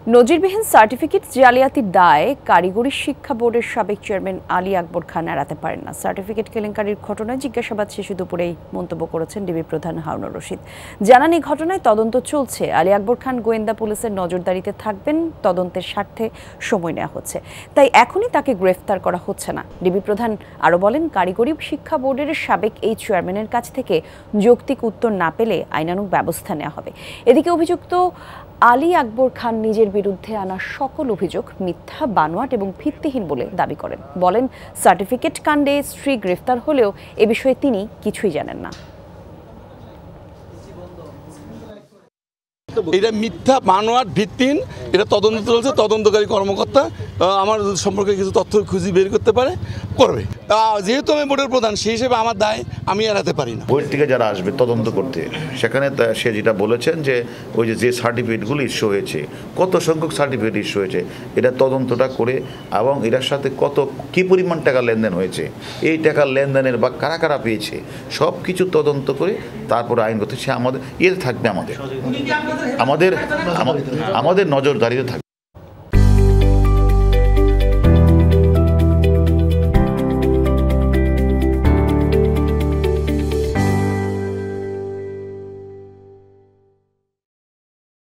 নজিরবিহীন সার্টিফিকেট জালিয়াতির দায়ে কারিগরি শিক্ষা বোর্ডের সাবেক চেয়ারম্যান আলী আকবর খান এড়াতে পারেন না। সার্টিফিকেট কেলেঙ্কারির ঘটনায় জিজ্ঞাসাবাদ শেষে দুপুরেই মন্তব্য করেছেন ডিবি প্রধান হারুনুর রশিদ। জানান, এই ঘটনায় তদন্ত চলছে। আলী আকবর খান গোয়েন্দা পুলিশের নজরদারিতে থাকবেন, তদন্তের স্বার্থে সময় নেওয়া হচ্ছে, তাই এখনই তাকে গ্রেফতার করা হচ্ছে না। ডিবি প্রধান আরও বলেন, কারিগরি শিক্ষা বোর্ডের সাবেক এই চেয়ারম্যানের কাছ থেকে যৌক্তিক উত্তর না পেলে আইনানুগ ব্যবস্থা নেওয়া হবে। এদিকে অভিযুক্ত আলী আকবর খান নিজের বিরুদ্ধে আনা সকল অভিযোগ মিথ্যা, বানোয়াট এবং ভিত্তিহীন বলে দাবি করেন। বলেন, সার্টিফিকেট কাণ্ডে স্ত্রী গ্রেফতার হলেও এ বিষয়ে তিনি কিছুই জানেন না। এটা মিথ্যা, বানোয়াট, ভিত্তিহীন, এটা তদন্ত চলছে। তদন্তকারী কর্মকর্তা আমার সম্পর্কে কিছু তথ্য খুঁজে বের করতে পারে, করবে। যেহেতু আমি বোর্ডের প্রধান, সেই হিসেবে আমার দায় আমি এড়াতে পারি না। বইয়ের থেকে যারা আসবে তদন্ত করতে, সেখানে সে যেটা বলেছেন যে ওই যে সার্টিফিকেটগুলো ইস্যু হয়েছে, কত সংখ্যক সার্টিফিকেট ইস্যু হয়েছে, এটা তদন্তটা করে এবং এটার সাথে কী পরিমাণ টাকা লেনদেন হয়েছে, এই টাকার লেনদেনের বা কারা কারা পেয়েছে, সব কিছু তদন্ত করে তারপরে আইনগত সে আমাদের থাকবে, আমাদের নজরদারিতে থাকবে।